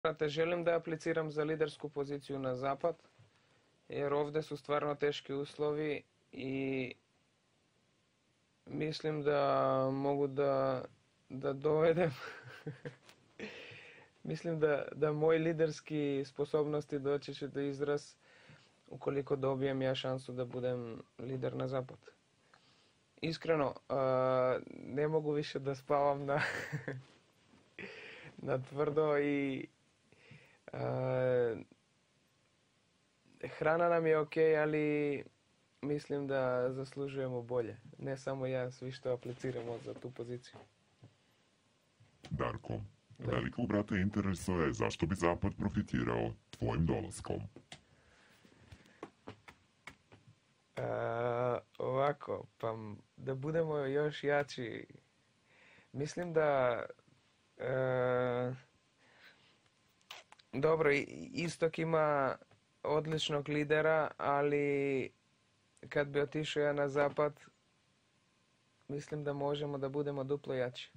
Znate, želim da apliciram za lidersku poziciju na zapad, jer ovdje su stvarno teški uslovi i mislim da mogu da dovedem mislim da moji liderski sposobnosti doći će do izraz ukoliko dobijem ja šansu da budem lider na zapad. Iskreno, ne mogu više da spavam na tvrdo i hrana nam je ok, ali mislim da zaslužujemo bolje. Ne samo ja, svi što apliciramo za tu poziciju. Darko, velikog brata interesuje zašto bi Zapad profitirao tvojim dolaskom. Ovako, pa da budemo još jači. Mislim da dobro, Istok ima odličnog lidera, ali kad bi otišao ja na zapad, mislim da možemo da budemo duplo jači.